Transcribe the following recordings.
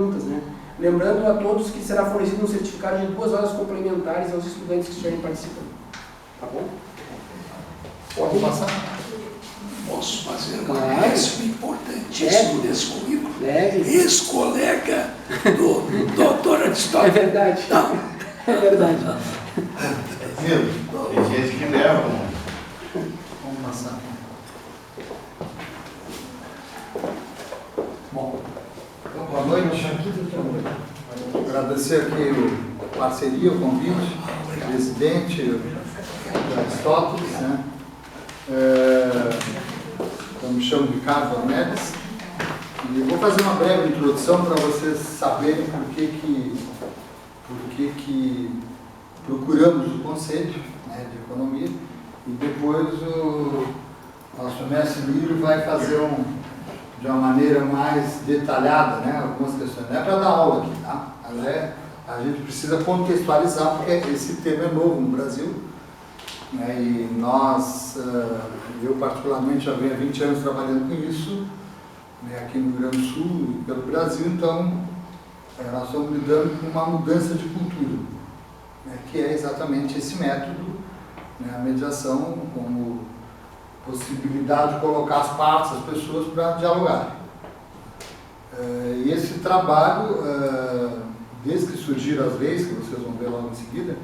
perguntas, né? Lembrando a todos que será fornecido um certificado de 2 horas complementares aos estudantes que estiverem participando. Tá bom? Pode passar? Posso fazer um Claro. acréscimo importantíssimo desse currículo? Leve. Ex-colega do doutor Aristóteles. É verdade. Não. É verdade. Tem gente que leva. Vamos passar. Bom, então, boa noite. Agradecer aqui a parceria, o convite, o presidente, o Aristóteles, né? Eu me chamo Ricardo Arnedes e vou fazer uma breve introdução para vocês saberem por que procuramos o Conselho, né, de Economia, e depois o nosso mestre Lírio vai fazer de uma maneira mais detalhada, né, algumas questões. Não é para dar aula aqui, tá? Mas a gente precisa contextualizar, porque esse tema é novo no Brasil, né, e nós, eu particularmente já venho há 20 anos trabalhando com isso, né, aqui no Rio Grande do Sul e pelo Brasil, então nós estamos lidando com uma mudança de cultura, né, que é exatamente esse método, né, a mediação como possibilidade de colocar as partes, as pessoas para dialogar. E esse trabalho, desde que surgiram as leis, que vocês vão ver logo em seguida,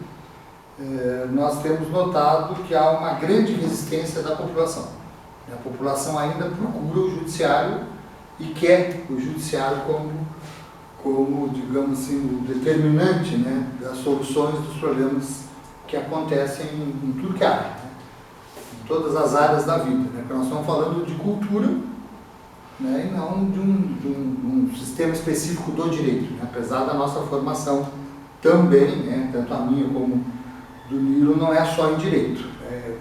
nós temos notado que há uma grande resistência da população. A população ainda procura o judiciário e quer o judiciário como digamos assim, o determinante, né, das soluções dos problemas que acontecem em tudo que há, né, em todas as áreas da vida, né, porque nós estamos falando de cultura, né, e não de um sistema específico do direito, né, apesar da nossa formação também, né, tanto a minha como do Nilo, não é só em direito,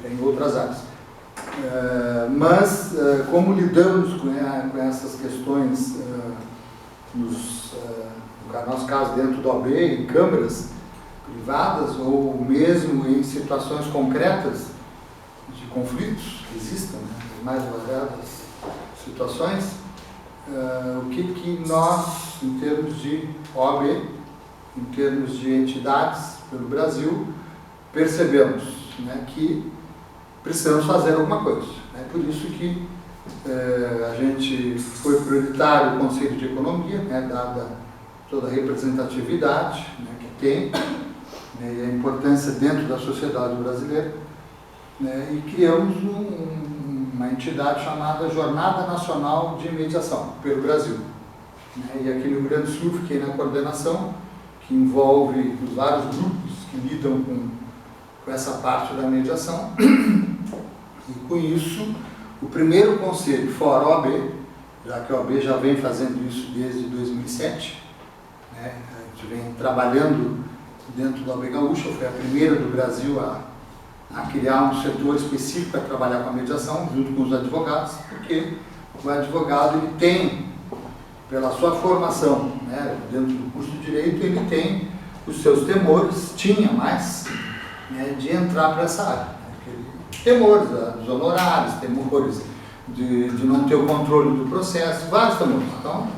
tem outras áreas. Mas como lidamos com essas questões no nosso caso dentro do OAB, em câmaras privadas ou mesmo em situações concretas de conflitos que existam, né, as mais variadas situações, o que nós, em termos de OAB, em termos de entidades pelo Brasil, percebemos, né, que precisamos fazer alguma coisa. É por isso que a gente foi prioritário o Conselho de Economia, né, dada toda a representatividade, né, que tem, né, e a importância dentro da sociedade brasileira, né, e criamos uma entidade chamada Jornada Nacional de Mediação pelo Brasil. Né, e aqui no Rio Grande do Sul fiquei na coordenação, que envolve os vários grupos que lidam com essa parte da mediação, e com isso o primeiro conselho fora a OAB, já que a OAB já vem fazendo isso desde 2007, né, a gente vem trabalhando dentro da OAB Gaúcha, foi a primeira do Brasil a criar um setor específico para trabalhar com a mediação, junto com os advogados, porque o advogado ele tem, pela sua formação, né, dentro do curso de Direito, ele tem os seus temores, tinha mais, né, de entrar para essa área. Temores dos honorários, temores de não ter o controle do processo, vários temores. Então,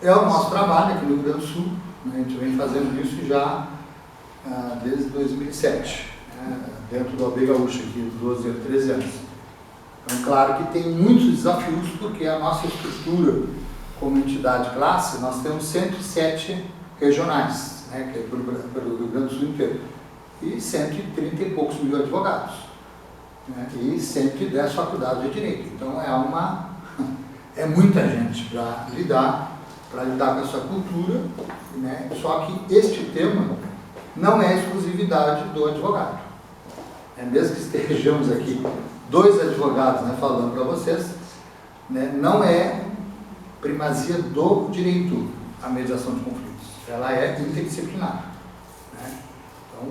é o nosso trabalho aqui no Rio Grande do Sul, né, a gente vem fazendo isso já desde 2007, né, dentro do OAB Gaúcha, aqui, 12 a 13 anos. Então, claro que tem muitos desafios, porque a nossa estrutura como entidade classe, nós temos 107 regionais, né, que é pelo Rio Grande do Sul inteiro, e 130 e poucos mil advogados, né, e 110 faculdades de Direito. Então é muita gente para lidar com essa cultura, né, só que este tema não é exclusividade do advogado. Mesmo que estejamos aqui 2 advogados, né, falando para vocês, né, não é primazia do direito a mediação de conflitos, ela é interdisciplinar, né? Então,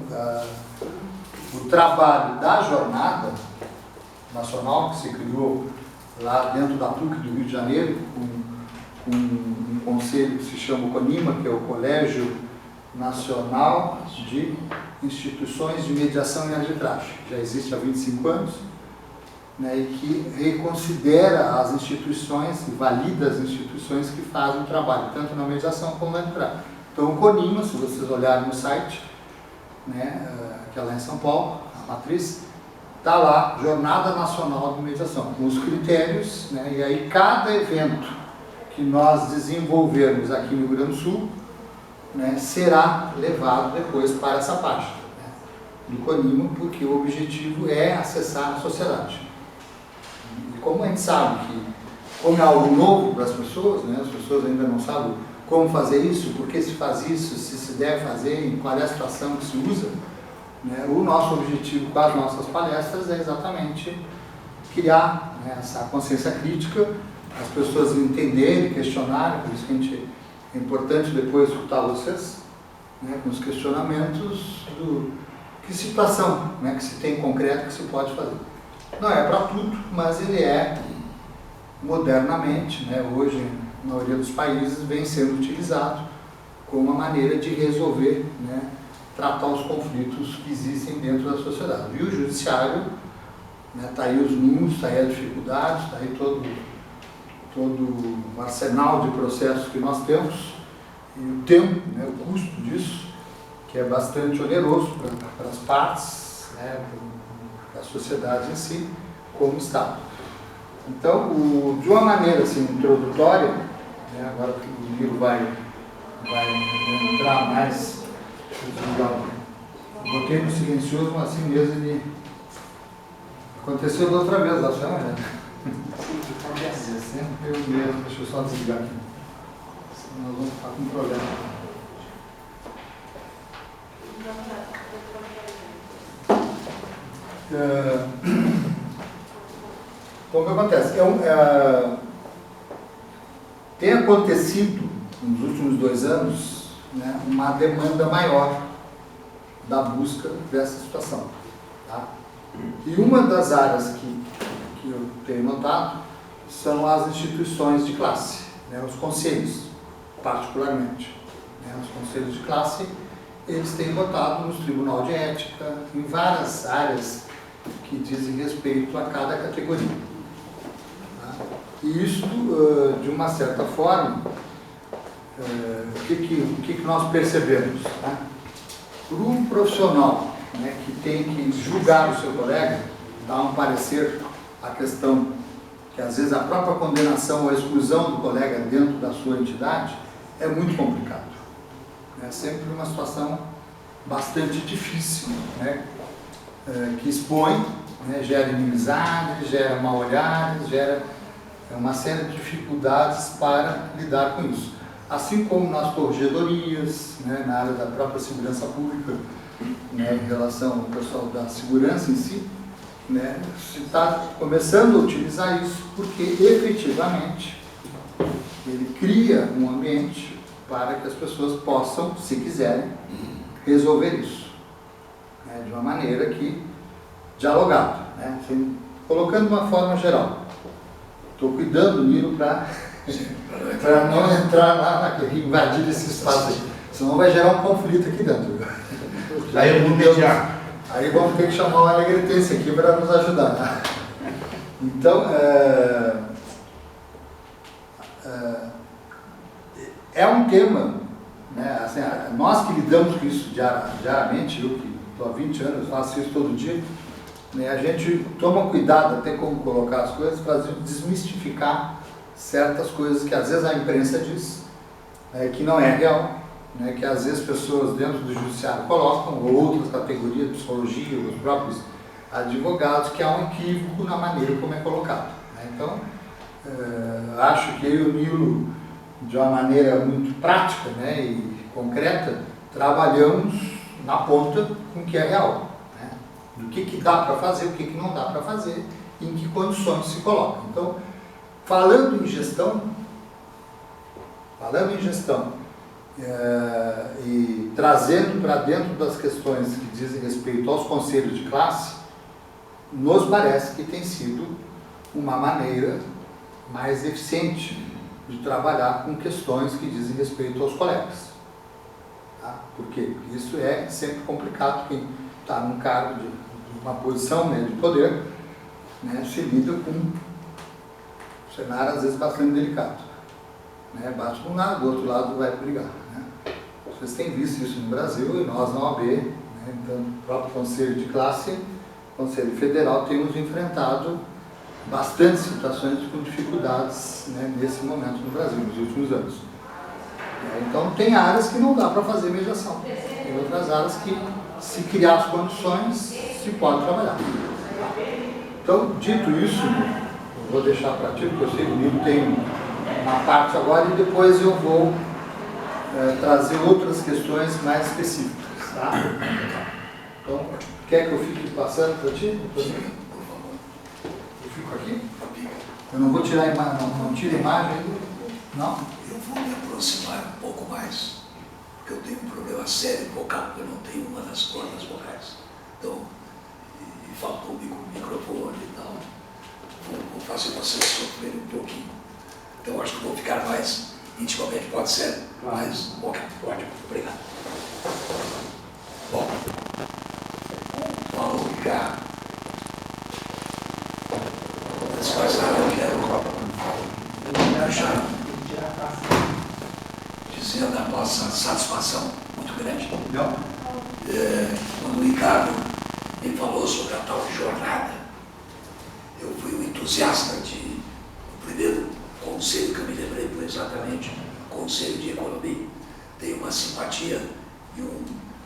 o trabalho da Jornada Nacional, que se criou lá dentro da PUC do Rio de Janeiro, com um conselho que se chama o CONIMA, que é o Colégio Nacional de Instituições de Mediação e Arbitragem. Já existe há 25 anos, né, e que reconsidera as instituições, valida as instituições que fazem o trabalho, tanto na mediação como na arbitragem. Então o CONIMA, se vocês olharem no site, né, que é lá em São Paulo, a matriz, está lá, Jornada Nacional de Mediação, com os critérios, né, e aí cada evento que nós desenvolvermos aqui no Rio Grande do Sul, né, será levado depois para essa página, né, do CONIMA, porque o objetivo é acessar a sociedade. E como a gente sabe que, como é algo novo para as pessoas, né, as pessoas ainda não sabem como fazer isso, por que se faz isso, se deve fazer, em qual é a situação que se usa, né, o nosso objetivo com as nossas palestras é exatamente criar, né, essa consciência crítica, as pessoas entenderem, questionarem, por isso que é importante depois escutar vocês, né, com os questionamentos do que situação, né, que se tem concreto que se pode fazer. Não é para tudo, mas ele é modernamente, né, hoje na maioria dos países vem sendo utilizado como uma maneira de resolver, né, tratar os conflitos que existem dentro da sociedade. E o judiciário, né, está aí os números, está aí as dificuldades, está aí todo o arsenal de processos que nós temos e o tempo, né, o custo disso, que é bastante oneroso para as partes, né, para a sociedade em si, como Estado. Então, de uma maneira assim, introdutória, né, agora que o Miro vai entrar mais, botei no silencioso, mas assim mesmo ele aconteceu da outra vez, lá chama, né? Sempre eu mesmo, deixa eu só desligar aqui, senão nós vamos ficar com um problema. Então, o que acontece? Tem acontecido, nos últimos 2 anos, né, uma demanda maior da busca dessa situação. Tá? E uma das áreas que eu tenho notado são as instituições de classe, né, os conselhos, particularmente. Né, os conselhos de classe, eles têm votado nos tribunal de ética, em várias áreas que dizem respeito a cada categoria. Tá? E isso, de uma certa forma, o que nós percebemos? Né? Para um profissional, né, que tem que julgar o seu colega, dar um parecer à questão que às vezes a própria condenação ou a exclusão do colega dentro da sua entidade é muito complicado. É sempre uma situação bastante difícil, né, que expõe, né, gera inimizade, gera mal-olhares, gera uma série de dificuldades para lidar com isso. Assim como nas corregedorias, né, na área da própria segurança pública, né, em relação ao pessoal da segurança em si, né, se está começando a utilizar isso porque efetivamente ele cria um ambiente para que as pessoas possam, se quiserem, resolver isso, né, de uma maneira que dialogada, né, assim, colocando de uma forma geral. Estou cuidando, Miro, para não entrar lá, invadir esse espaço aí, senão vai gerar um conflito aqui dentro. Aí eu vou mediar. Aí vamos ter que chamar o Alegretense aqui para nos ajudar. Né? Então, é um tema, né, assim, nós que lidamos com isso diariamente, eu que estou há 20 anos, faço isso todo dia, né, a gente toma cuidado até como colocar as coisas para desmistificar certas coisas que às vezes a imprensa diz, que não é real, né, que às vezes pessoas dentro do judiciário colocam, ou outras categorias de psicologia, os próprios advogados, que há um equívoco na maneira como é colocado. Né? Então, acho que eu e o Nilo, de uma maneira muito prática, né, e concreta, trabalhamos na ponta com o que é real. Né? Do que dá para fazer, o que não dá para fazer, e em que condições se coloca. Então, falando em gestão, e trazendo para dentro das questões que dizem respeito aos conselhos de classe, nos parece que tem sido uma maneira mais eficiente de trabalhar com questões que dizem respeito aos colegas. Tá? Por quê? Porque isso é sempre complicado. Quem está num cargo de uma posição, né, de poder, né, se lida com um cenário às vezes bastante delicado. Né? Bate de um lado, do outro lado vai brigar. Né? Vocês têm visto isso no Brasil e nós na OAB, né? Então, o próprio Conselho de Classe, Conselho Federal, temos enfrentado bastante situações com dificuldades, né, nesse momento no Brasil, nos últimos anos. Então, tem áreas que não dá para fazer mediação. Tem outras áreas que, se criar as condições, se pode trabalhar. Então, dito isso, eu vou deixar para ti, porque eu sei que o Nilo tem uma parte agora e depois eu vou trazer outras questões mais específicas. Tá? Então, quer que eu fique passando para ti? Por favor. Eu fico aqui? Eu não vou tirar a imagem, não tiro a imagem ainda? Não? Eu vou me aproximar um pouco mais, porque eu tenho um problema sério vocal, eu não tenho uma das cordas vocais. Então, e faltou o microfone e tal. Vou fazer vocês sofrerem um pouquinho. Então, acho que vou ficar mais intimamente, pode ser? Mas, ok, ótimo, obrigado. Bom, Paulo Ricardo, antes de mais nada, eu quero deixar dizendo a nossa satisfação muito grande. Quando o Ricardo me falou sobre a tal jornada, eu fui um entusiasta o primeiro conselho que eu me lembrei foi exatamente o Conselho de Economia. Tenho uma simpatia e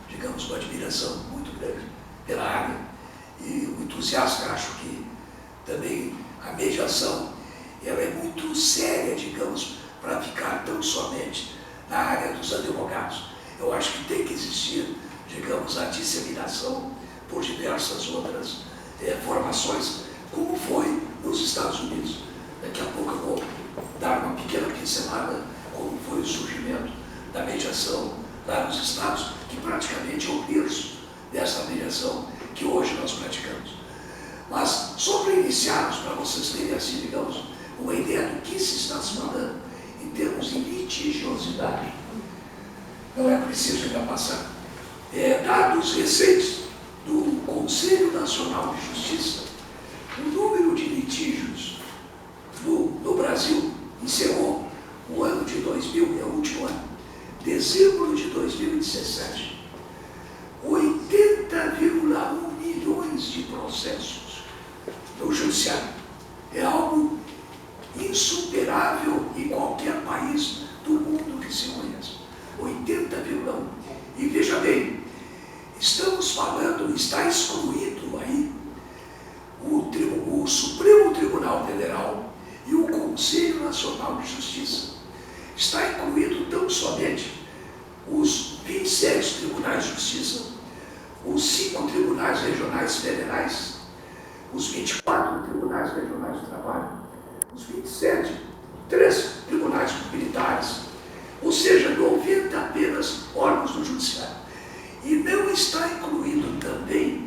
digamos, uma admiração muito grande pela área. E o entusiasta, acho que também a mediação ela é muito séria, digamos, para ficar tão somente na área dos advogados. Eu acho que tem que existir, digamos, a disseminação por diversas outras formações, como foi nos Estados Unidos. Daqui a pouco eu vou dar uma pequena pincelada como foi o surgimento da mediação lá nos Estados, que praticamente é o berço dessa mediação que hoje nós praticamos. Mas só para iniciarmos, para vocês terem assim, digamos, uma ideia do que se está se falando em termos de litigiosidade, não é preciso ainda passar. Dados recentes do Conselho Nacional de Justiça, o número de litígios no Brasil encerrou o ano de 2000, é o último ano, dezembro de 2017, 80,1 milhões de processos no judiciário. É algo insuperável em qualquer país do mundo que se conhece. 80,1. E veja bem, estamos falando, está excluído aí o Supremo Tribunal Federal e o Conselho Nacional de Justiça. Está incluído tão somente os 27 tribunais de justiça, os 5 tribunais regionais federais, os 24 tribunais regionais do trabalho, os 27, 3 tribunais militares, ou seja, 90 apenas órgãos do judiciário. E não está incluído também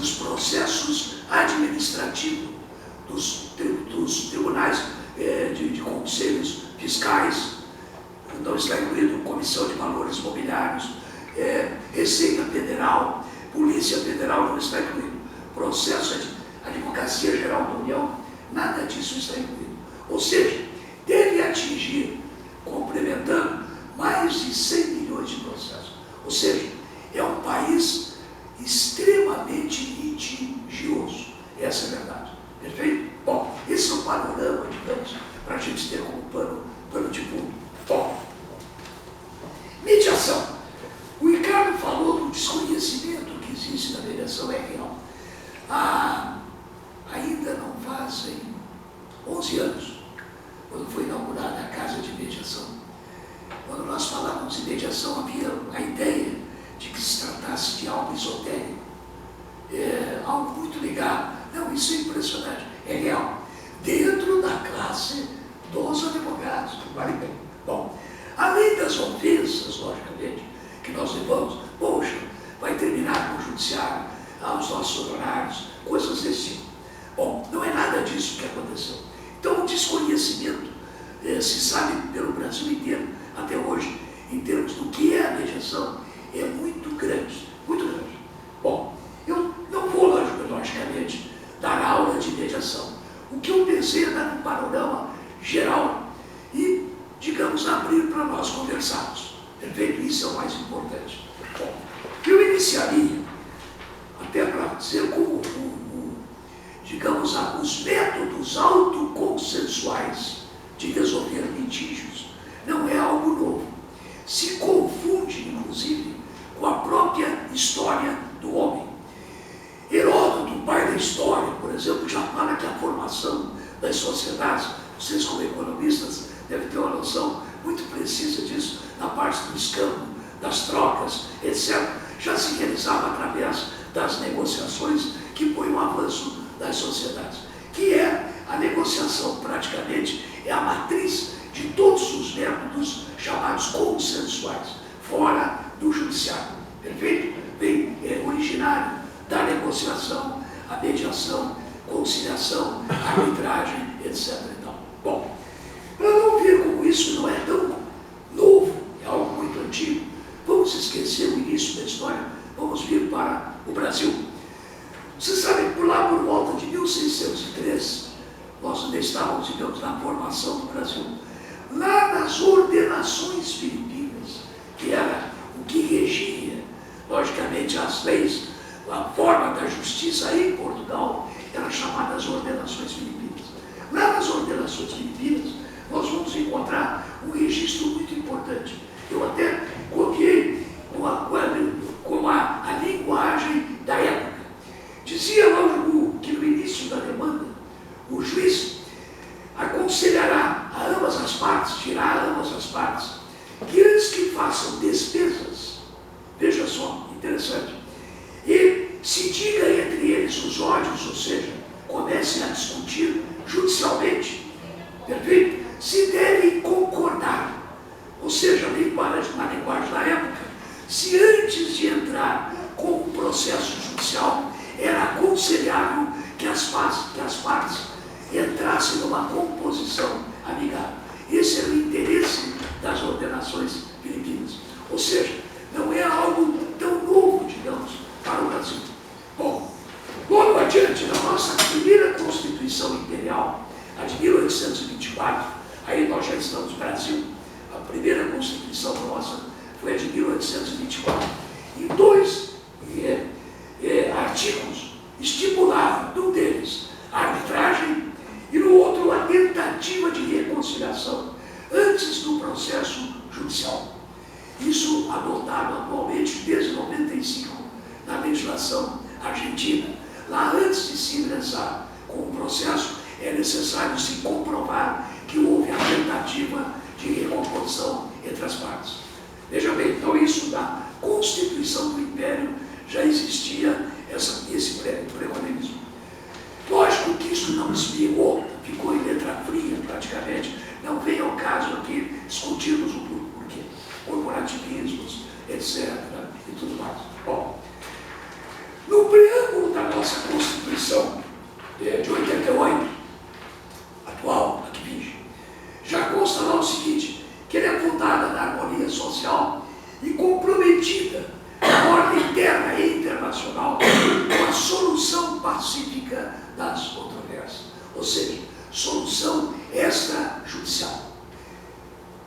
os processos administrativos dos tribunais de conselhos fiscais, não está incluído Comissão de Valores Mobiliários, Receita Federal, Polícia Federal não está incluído, processo de Advocacia Geral da União, nada disso está incluído. Ou seja, deve atingir, complementando, mais de 100 milhões de processos. Ou seja, é um país extremamente litigioso. Essa é a verdade. Perfeito? Bom, esse é um panorama, digamos, para a gente ter como pano de fundo. Bom, mediação. O Ricardo falou do desconhecimento que existe na mediação, é real. Ainda não fazem 11 anos, quando foi inaugurada a Casa de Mediação. Quando nós falávamos em mediação, havia a ideia de que se tratasse de algo esotérico, algo muito ligado. Não, isso é impressionante, é real. Dentro da classe dos advogados, vale bem. Bom, além das ofensas, logicamente, que nós levamos, poxa, vai terminar com o judiciário, os nossos honorários, coisas desse tipo. Bom, não é nada disso que aconteceu. Então, o desconhecimento se sabe pelo Brasil inteiro, até hoje, em termos do que é a mediação, é muito grande, muito grande. Bom, eu não vou, logicamente, dar aula iniciaria, até para dizer como, digamos, os métodos autoconsensuais de resolver litígios não é algo novo. Se confunde, inclusive, com a própria história do homem. Heródoto, o pai da história, por exemplo, já fala que a formação das sociedades, vocês como economistas devem ter uma noção muito precisa disso, na parte do escambo, das trocas, etc., já se realizava através das negociações que põem o avanço das sociedades, que é a negociação, praticamente, é a matriz de todos os métodos chamados consensuais, fora do judiciário. Perfeito? Bem, é originário da negociação, a mediação, conciliação, arbitragem, etc. Então, bom, para não ver como isso não é tão novo, é algo muito antigo, vamos esquecer o início da história, vamos vir para o Brasil. Vocês sabem, por lá por volta de 1603, nós ainda estávamos, digamos, na formação do Brasil, lá nas ordenações filipinas, que era o que regia, logicamente, as leis, a forma da justiça aí em Portugal, eram chamadas ordenações filipinas. Lá nas ordenações filipinas, nós vamos encontrar um registro muito importante. Eu até copiei com a linguagem da época. Dizia lá que no início da demanda, o juiz aconselhará a ambas as partes, dirá a ambas as partes, que antes que façam despesas, veja só, interessante, e se diga entre eles os ódios, ou seja, comecem a discutir judicialmente, perfeito? Se devem concordar, ou seja, na linguagem da época, se antes de entrar com o processo judicial, era aconselhável que as partes entrassem numa composição amigável. Esse era o interesse das ordenações filipinas. Ou seja, não é algo tão novo, digamos, para o Brasil. Bom, logo adiante, na nossa primeira Constituição Imperial, a de 1824, aí nós já estamos no Brasil, a primeira Constituição nossa foi a de 1824, em 2 artigos estipulava, num deles, a arbitragem e no outro a tentativa de reconciliação antes do processo judicial. Isso adotado atualmente desde 95 na legislação argentina. Lá, antes de se ingressar com o processo, é necessário se comprovar que houve a tentativa de recomposição entre as partes. Veja bem, então isso da Constituição do Império já existia esse preconceito. Lógico que isso não explicou, ficou em letra fria praticamente, não vem ao caso aqui discutirmos o porquê, corporativismos, etc. e tudo mais. Bom, no preâmbulo da nossa Constituição de 88, atual, a que vige, já consta lá o seguinte, que ela é fundada na harmonia social e comprometida na ordem interna e internacional com a solução pacífica das controvérsias, ou seja, solução extrajudicial.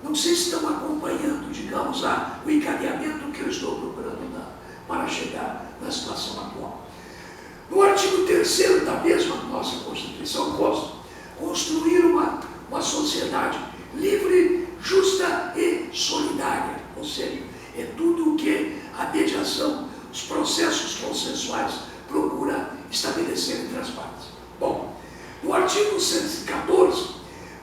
Não sei se estão acompanhando, digamos, o encaminhamento que eu estou procurando para chegar na situação atual. No artigo 3º da mesma nossa Constituição consta construir uma sociedade livre, justa e solidária, ou seja, é tudo o que a mediação, os processos consensuais procura estabelecer entre as partes. Bom, no artigo 114,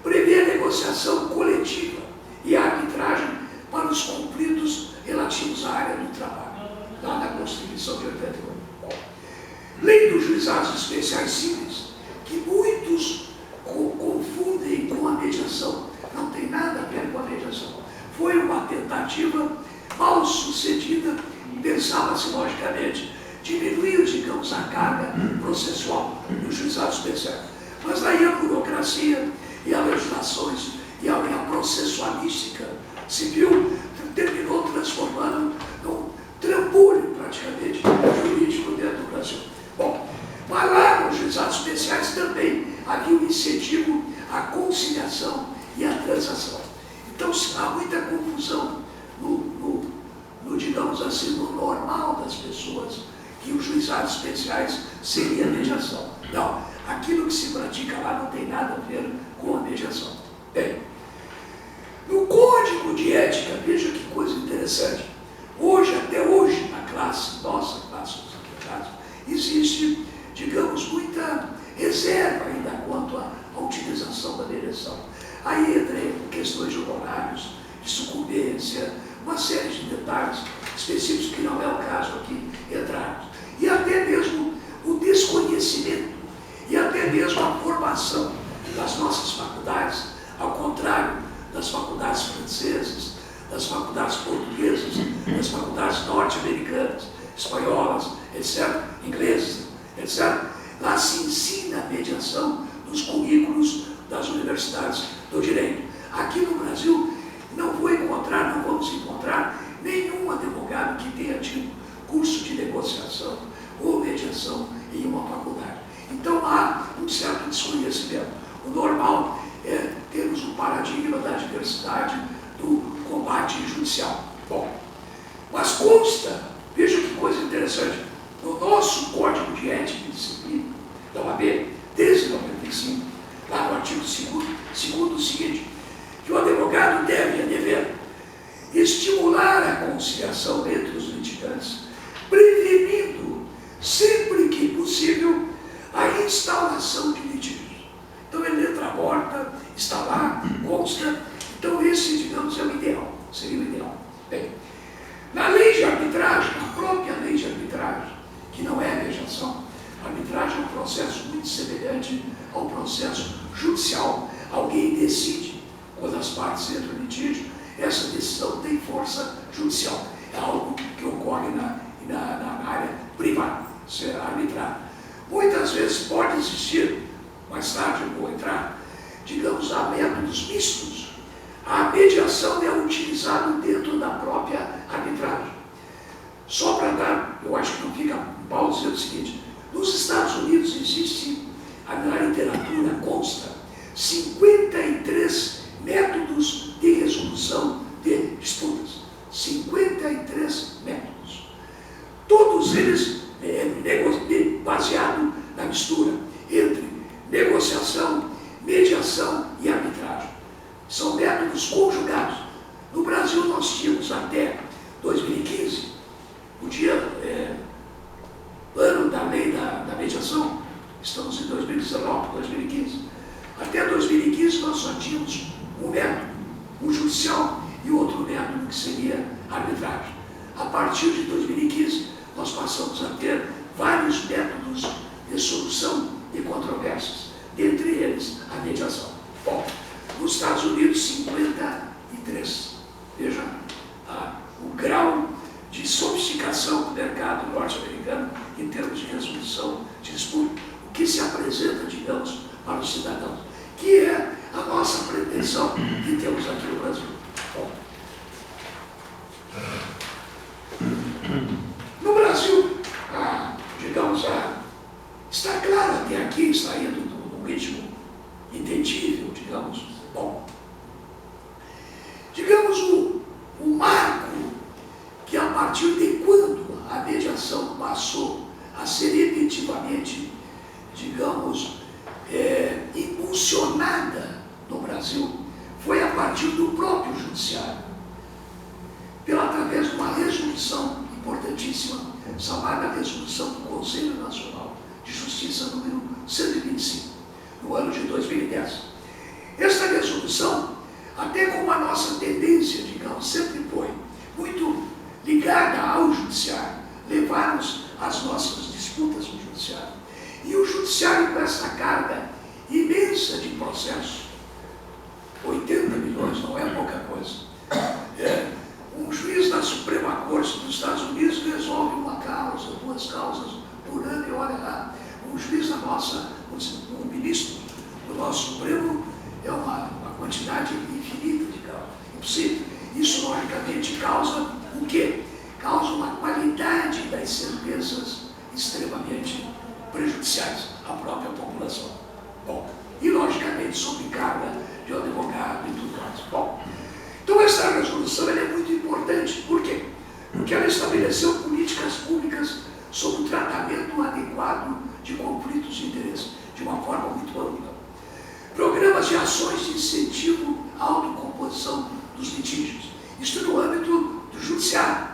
prevê a negociação coletiva e a arbitragem para os conflitos relativos à área do trabalho, lá na Constituição de 88. Bom, lei dos juizados especiais civis, que muitos confundem com a mediação, não tem nada a ver com a mediação. Foi uma tentativa mal sucedida, pensava-se, logicamente, diminuir, digamos, a carga processual dos juizados especiais. Mas daí a burocracia e as legislações e a processualística civil terminou transformando num trambolho, praticamente, jurídico dentro do Brasil. Bom, mas lá nos juizados especiais também havia um incentivo à conciliação e à transação. Então há muita confusão no digamos assim, no normal das pessoas que os juizados especiais seria a mediação. Não, aquilo que se pratica lá não tem nada a ver com a mediação. Bem, no Código de Ética, veja que coisa interessante. Hoje, até hoje, na classe, nossa classe dos advogados, existe, digamos, muita reserva ainda quanto à utilização da mediação. Aí entra questões de honorários, de sucumbência, uma série de detalhes específicos que não é o caso aqui entrarmos. E até mesmo o desconhecimento, e até mesmo a formação das nossas faculdades, ao contrário das faculdades francesas, das faculdades portuguesas, das faculdades norte-americanas, espanholas, etc., inglesas, etc., lá se ensina a mediação nos currículos das universidades do direito. Aqui no Brasil não vamos encontrar nenhum advogado que tenha tido curso de negociação ou mediação em uma faculdade. Então há um certo desconhecimento. O normal é termos um paradigma da diversidade do combate judicial. Bom, mas consta, veja que coisa interessante, no nosso Código de Ética e Disciplina da OAB, desde 95, lá no artigo 2º, o seguinte, que o advogado deve, é dever, estimular a conciliação entre os litigantes, prevenindo, sempre que possível, a instauração de litígios. Então é letra morta, está lá, consta. Então esse, digamos, é o ideal, seria o ideal. Bem, na lei de arbitragem, a própria lei de arbitragem, que não é mediação, a arbitragem é um processo muito semelhante ao processo judicial. Alguém decide, quando as partes entram em litígio, essa decisão tem força judicial. É algo que ocorre na área privada, ser arbitrado. Muitas vezes pode existir, mais tarde eu vou entrar, digamos, há métodos mistos. A mediação é utilizada dentro da própria arbitragem. Só para dar, eu acho que não fica mal dizer o seguinte, nos Estados Unidos existe, na literatura consta, 53 métodos de resolução de disputas. 53 métodos. Todos eles baseados na mistura entre negociação, mediação e arbitragem. São métodos conjugados. No Brasil nós tínhamos até 2015, o dia, ano da lei da mediação, estamos em 2019, 2015. Até 2015 nós só tínhamos um método, um judicial e outro método que seria a arbitragem. A partir de 2015 nós passamos a ter vários métodos de solução de controvérsias, dentre eles a mediação. Bom, nos Estados Unidos 53. Veja o grau de sofisticação do mercado norte-americano em termos de resolução de disputa, o que se apresenta, digamos, para os cidadãos, que é a nossa pretensão que temos aqui no Brasil. Bom, no Brasil, digamos, está claro até aqui, está indo num ritmo entendível, digamos. Bom, digamos o marco que a partir de quando a mediação passou a ser efetivamente, digamos, impulsionada no Brasil, foi a partir do próprio judiciário, através de uma resolução importantíssima, chamada Resolução do Conselho Nacional de Justiça número 125, no ano de 2010. Esta resolução, até como a nossa tendência, digamos, sempre foi muito ligada ao judiciário, levar-nos às nossas disputas no judiciário. E o judiciário com essa carga imensa de processos, 80 milhões não é pouca coisa. Um juiz da Suprema Corte dos Estados Unidos resolve uma causa, duas causas por ano, e olha lá, um juiz da nossa, um ministro do nosso Supremo, é uma quantidade infinita de causas. Impossível. Isso, logicamente, causa o quê? Causa uma qualidade das sentenças extremamente prejudiciais à própria população. Bom, e, logicamente, sobrecarga de um advogado e tudo mais. Bom, então essa resolução ela é muito importante. Por quê? Porque ela estabeleceu políticas políticas públicas sobre o tratamento adequado de conflitos de interesse, de uma forma muito ampla. Programas de ações de incentivo à autocomposição dos litígios, isto no âmbito do judiciário,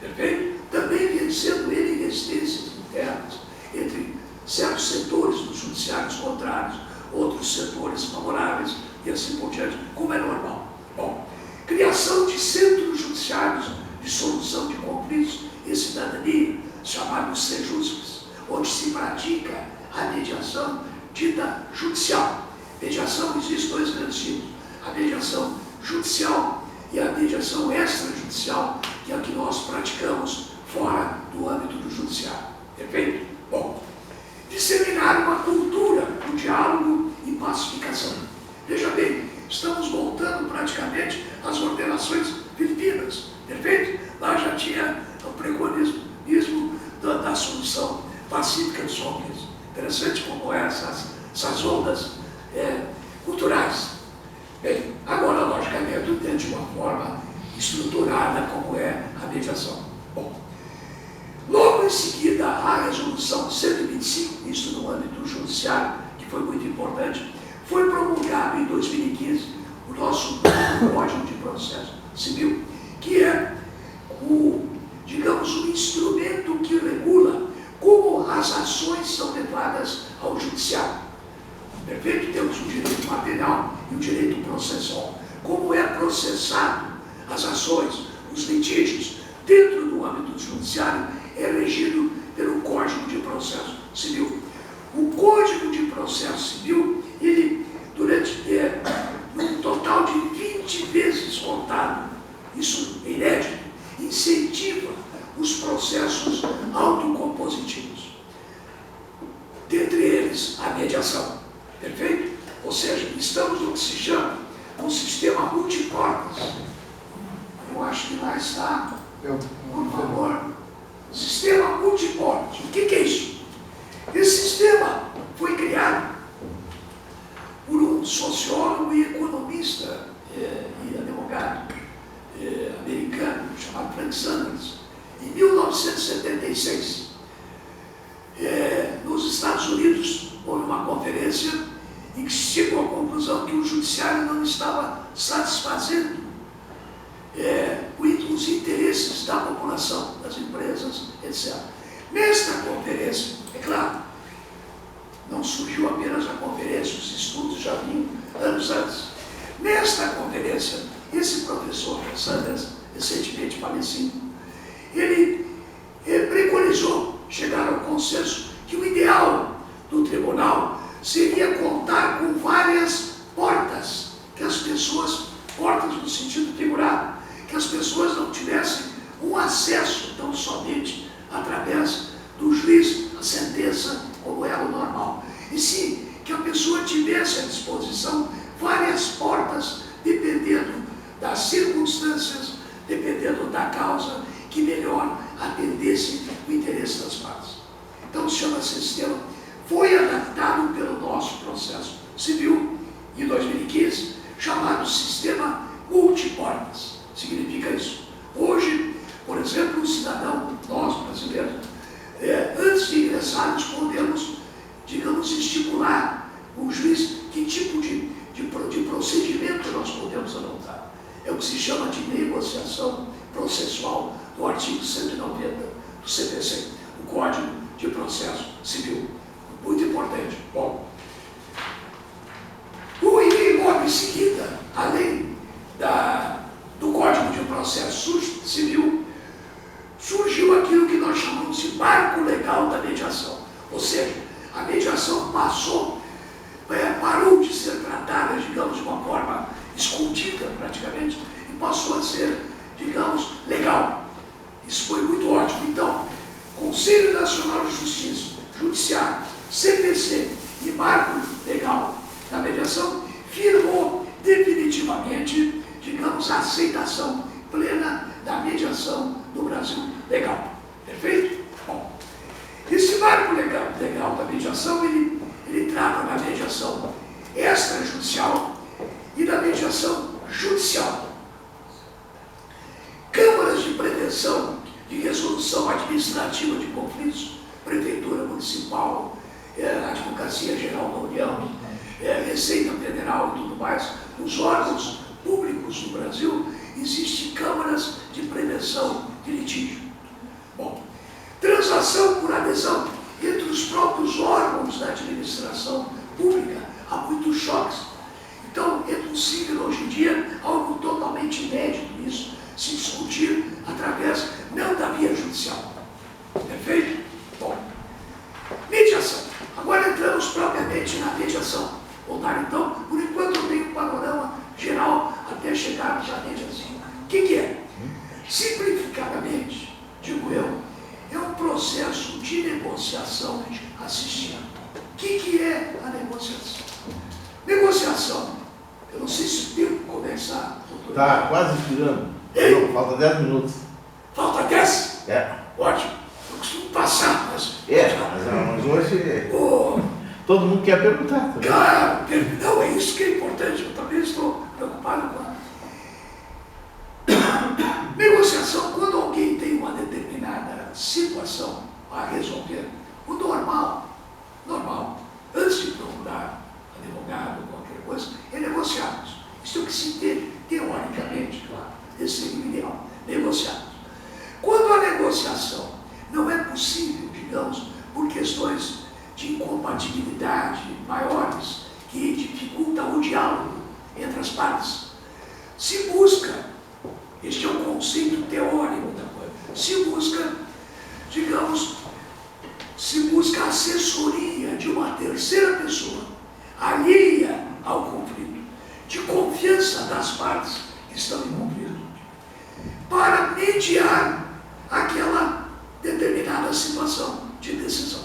perfeito? Também vencendo ele resistências internas entre certos setores dos judiciários contrários, outros setores favoráveis e assim por diante, como é normal. Bom, criação de centros judiciários de solução de conflitos e cidadania, chamados CEJUSCs, onde se pratica a mediação dita judicial. Mediação, existe dois grandes tipos: a mediação judicial e a mediação extrajudicial, que é a que nós praticamos fora do âmbito do judiciário. Perfeito? Bom, disseminar uma cultura do diálogo e pacificação. Veja bem, estamos voltando praticamente às ordenações filipinas. Perfeito? Lá já tinha o preconismo da solução pacífica dos conflitos. Interessante como essas ondas culturais. Bem, agora, logicamente, dentro de uma forma estruturada como é a mediação. Bom, logo em seguida, a resolução 125, isso no âmbito judiciário, que foi muito importante, foi promulgado em 2015 o nosso Código de Processo Civil, que é digamos, um instrumento que regula como as ações são levadas ao judiciário. Perfeito? Temos o direito material e o direito processual. Como é processado as ações, os litígios, dentro do âmbito do judiciário, é regido pelo Código de Processo Civil. O Código de Processo Civil, ele, durante um total de 20 vezes contado, isso é inédito, incentiva os processos autocompositivos. Dentre eles, a mediação. Perfeito? Ou seja, estamos no que se chama um sistema multiportas. Eu acho que lá está, por favor, sistema multiportas. O que é isso? Esse sistema foi criado por um sociólogo e economista e advogado americano chamado Frank Sanders, em 1976. Nos Estados Unidos houve uma conferência em que se chegou à conclusão que o judiciário não estava satisfazendo os interesses da população, das empresas, etc. Nesta conferência, é claro, não surgiu apenas a conferência, os estudos já vinham anos antes. Nesta conferência, esse professor Sanders, recentemente falecido, ele preconizou chegar ao consenso que o ideal do tribunal seria contar com várias portas, que as pessoas, portas no sentido figurado, que as pessoas não tivessem um acesso tão somente através do juiz, a sentença, como era o normal, e sim que a pessoa tivesse à disposição várias portas, dependendo das circunstâncias, dependendo da causa, que melhor atendesse o interesse das partes. Então, chama-se sistema, foi adaptado pelo nosso processo civil em 2015, chamado sistema multiportas. Significa isso. Hoje, por exemplo, o cidadão, nós brasileiros, antes de ingressarmos, podemos, digamos, estipular o juiz que tipo de procedimento nós podemos adotar. É o que se chama de negociação processual do artigo 190 do CPC, o Código de Processo Civil. Muito importante. Bom, logo em seguida, além do Código de Processo Civil, surgiu aquilo que nós chamamos de marco legal da mediação. Ou seja, a mediação parou de ser tratada, digamos, de uma forma escondida praticamente, e passou a ser, digamos, legal. Isso foi muito ótimo. Então, Conselho Nacional de Justiça, Judiciário, CPC e Marco Legal da Mediação firmou definitivamente, digamos, a aceitação plena da mediação no Brasil legal. Perfeito? Bom, esse marco legal da mediação, ele trata da mediação extrajudicial e da mediação judicial. Câmaras de prevenção de resolução administrativa de conflitos, Prefeitura Municipal, Advocacia Geral da União, Receita Federal e tudo mais, os órgãos públicos do Brasil, existem câmaras de prevenção de litígio. Bom, transação por adesão entre os próprios órgãos da administração pública, há muitos choques. Então, é possível hoje em dia, algo totalmente inédito isso, se discutir através, não da via judicial. Perfeito? Bom, mediação. Agora entramos propriamente na mediação. Voltar então, por enquanto eu tenho um panorama geral até chegarmos à mediação. O que é? Simplificadamente, digo eu, é um processo de negociação assistido. O que é a negociação? Negociação, eu não sei se devo começar, doutor. Tá quase expirando. Não, falta 10 minutos. Falta 10? É. Ótimo. Eu costumo passar, mas... Mas hoje Oh, todo mundo quer perguntar. Tá? claro, não, é isso que é importante. Eu também estou preocupado com a negociação. Quando alguém tem uma determinada situação a resolver, o normal, antes de procurar advogado ou qualquer coisa, é negociarmos. Isso é o que se entende, teoricamente, claro, esse seria o ideal, negociarmos. Quando a negociação não é possível, digamos, por questões de incompatibilidade maiores, que dificultam o diálogo entre as partes, se busca, este é um conceito teórico da coisa, se busca, digamos, a assessoria de uma terceira pessoa, alheia ao conflito, de confiança das partes que estão em conflito, para mediar aquela determinada situação de decisão.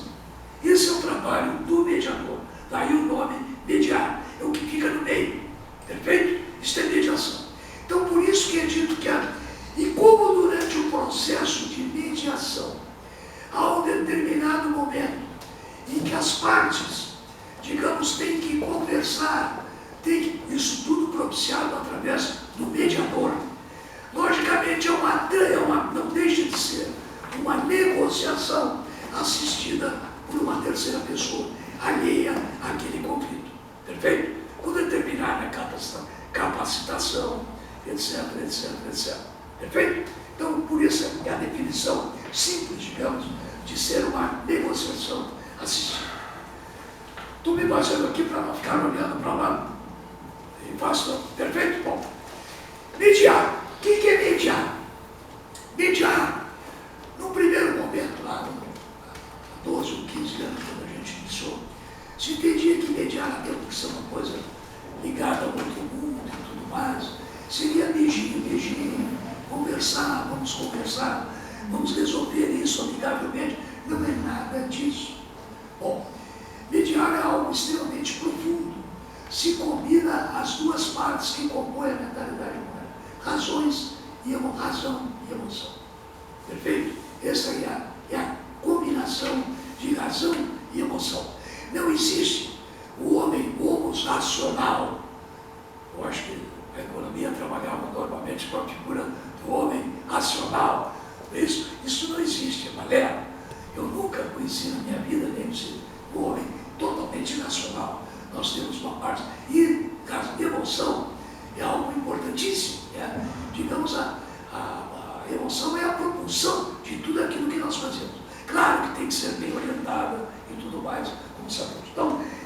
Esse é o trabalho do mediador. Daí o nome mediar, é o que fica no meio. Perfeito? Isso é mediação. Então, por isso que é dito que e como durante o processo de mediação, há um determinado momento em que as partes, digamos, têm que conversar, isso tudo propiciado através do mediador. Logicamente, não deixa de ser uma negociação assistida por uma terceira pessoa, alheia àquele conflito. Perfeito? Com determinada capacitação, etc. Perfeito? Então, por isso é a definição simples, digamos, de ser uma negociação assistida. Estou me baseando aqui para não ficar olhando para lá. Perfeito? Bom. Mediar. O que é mediar? Mediar, no primeiro momento, lá, há 12 ou 15 anos, quando a gente iniciou, se entendia que mediar até porque isso é uma coisa ligada ao outro mundo e tudo mais, seria beijinho, conversar, vamos resolver isso amigavelmente. Não é nada disso. Bom, mediar é algo extremamente profundo. Se combina as duas partes que compõem a mentalidade humana, razão e emoção. Perfeito? Essa é a combinação de razão e emoção. Não existe o homem homos racional. Eu acho que a economia trabalhava normalmente com a figura do homem racional. Isso não existe, é balela. Eu nunca conheci na minha vida nem o homem totalmente racional. Nós temos uma parte. E a emoção é algo importantíssimo. Digamos, a emoção é a propulsão de tudo aquilo que nós fazemos. Claro que tem que ser bem orientada e tudo mais, como sabemos.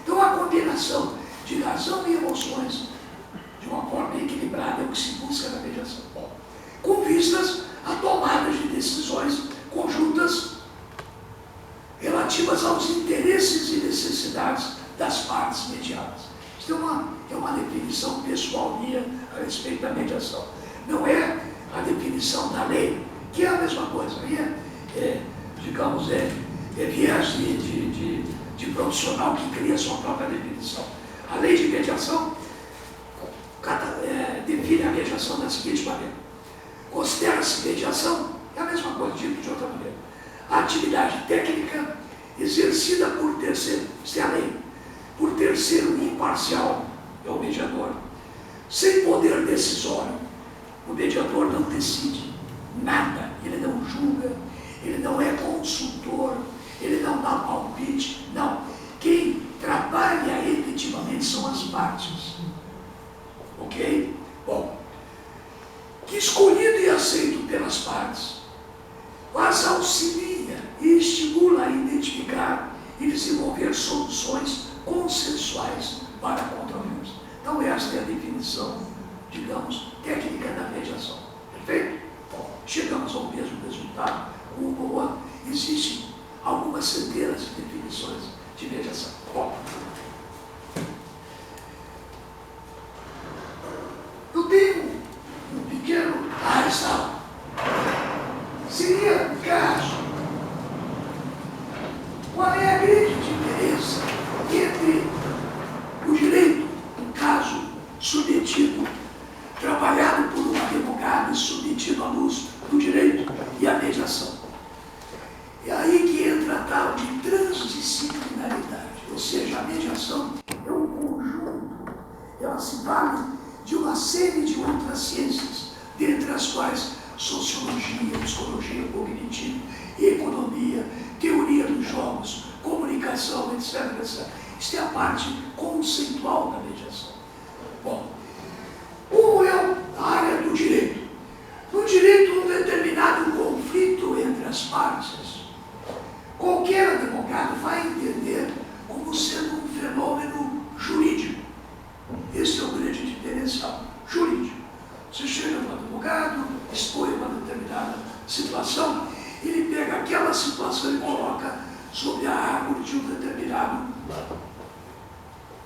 Então a combinação de razão e emoções de uma forma equilibrada é o que se busca na mediação. Bom, com vistas a tomadas de decisões conjuntas relativas aos interesses e necessidades das partes mediadas. Isso é uma definição pessoal minha a respeito da mediação. Não é a definição da lei, que é a mesma coisa. Digamos, viés de profissional que cria sua própria definição. A lei de mediação define a mediação da seguinte maneira. Considera-se mediação, é a mesma coisa, dito de outra maneira. A atividade técnica exercida por terceiro, isso é a lei, por terceiro imparcial, é o mediador, sem poder decisório. O mediador não decide nada, ele não julga, ele não é consultor, ele não dá palpite, não. Quem trabalha efetivamente são as partes. Ok? Bom, que escolhido e aceito pelas partes, as auxilia e estimula a identificar e desenvolver soluções consensuais para controvérsias. Então esta é a definição, digamos, técnica da mediação. Perfeito? Bom, chegamos ao mesmo resultado, uma ou outra. Existem algumas centenas de definições de mediação. Bom, eu tenho um pequeno arrasal. Seria um caso. Qual é a grande diferença entre o direito, um caso submetido, trabalhado por um advogado e submetido à luz do direito, e a mediação? É aí que entra a tal de transdisciplinaridade, ou seja, a mediação é um conjunto, ela se vale de uma série de outras ciências, dentre as quais sociologia, psicologia cognitiva, economia, teoria dos jogos, comunicação, etc, etc. Isso é a parte conceitual da mediação. Bom, como é a área do direito? No direito, um determinado conflito entre as partes, qualquer advogado vai entender como sendo um fenômeno jurídico. Esse é o grande diferencial, jurídico. Você chega no advogado, expõe uma determinada situação, ele pega aquela situação e coloca sobre a árvore de um determinado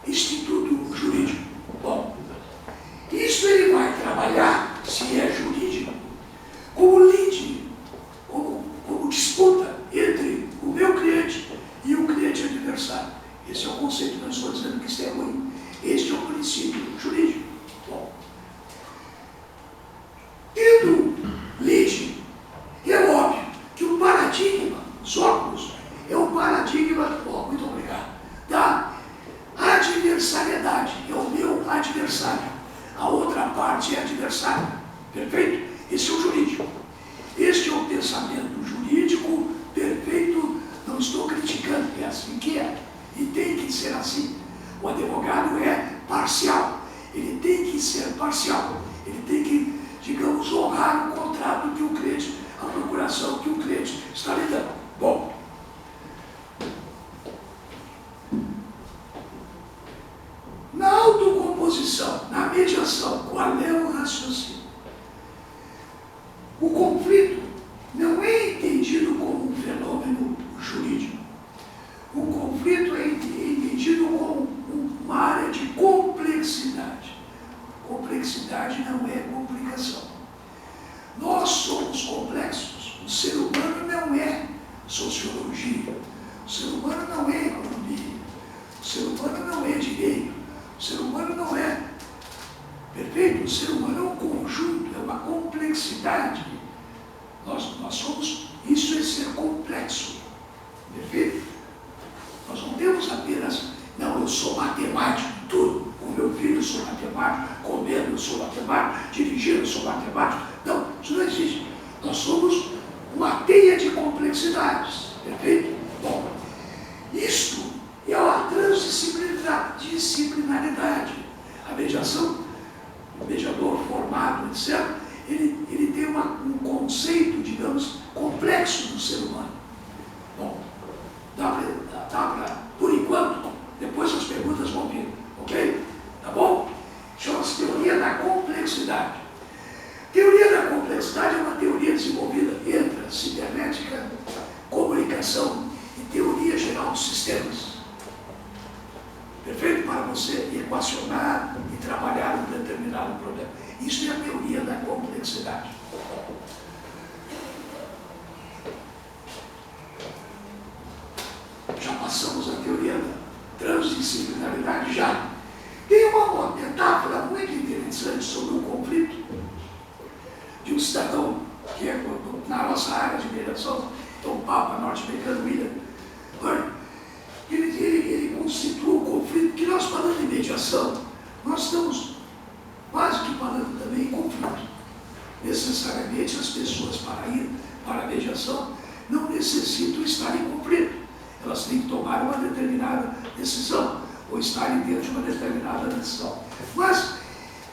instituto jurídico. Bom, isso ele vai trabalhar, se é jurídico, como lide, como disputa entre o meu cliente e o cliente adversário. Esse é o conceito, não estou dizendo que isso é ruim. Este é o princípio jurídico. Bom, tendo lide, é óbvio que o paradigma, os óculos, é o paradigma, muito obrigado, da adversariedade, é o meu adversário. A outra parte é adversário. Perfeito? Esse é o jurídico. Este é o pensamento jurídico perfeito, não estou criticando, é assim que é. E tem que ser assim. O advogado é parcial. Ele tem que ser parcial. Ele tem que, digamos, honrar o contrato que o cliente, a procuração que o cliente está lhe dando. Bom, na autocomposição, na mediação, qual é o raciocínio? O conflito não é entendido como um fenômeno jurídico. O conflito é entendido como uma área de complexidade. Complexidade não é complicação. Nós somos complexos. O ser humano não é sociologia. O ser humano não é economia. O ser humano não é direito. O ser humano não é perfeito. O ser humano é um conjunto, é uma complexidade. Nós somos, isso é ser complexo. Perfeito? Nós não temos apenas, não, eu sou matemático, tudo. Com meu filho eu sou matemático, comendo eu sou matemático, dirigindo eu sou matemático. Não, isso não existe. Nós somos uma teia de complexidades. Perfeito? Bom, isto é a transdisciplinaridade. A mediação, o mediador formado, etc., ele tem um conceito, digamos, complexo do ser humano. Bom, dá para, por enquanto, depois as perguntas vão vir, ok? Tá bom? Chama-se teoria da complexidade. Teoria da complexidade é uma teoria desenvolvida entre a cibernética, comunicação e teoria geral dos sistemas. Perfeito? Para você equacionar e trabalhar um determinado problema. Isso é a teoria da complexidade. Já passamos a teoria da transdisciplinaridade, já. Tem uma metáfora muito interessante sobre o conflito de um cidadão que é na nossa área de mediação, é o Papa norte-americano William. Ele constitua o conflito, que nós falando em mediação, nós estamos quase que falando também em conflito. Necessariamente as pessoas, para ir para a mediação não necessitam estar em conflito. Elas têm que tomar uma determinada decisão, ou estarem dentro de uma determinada decisão. Mas,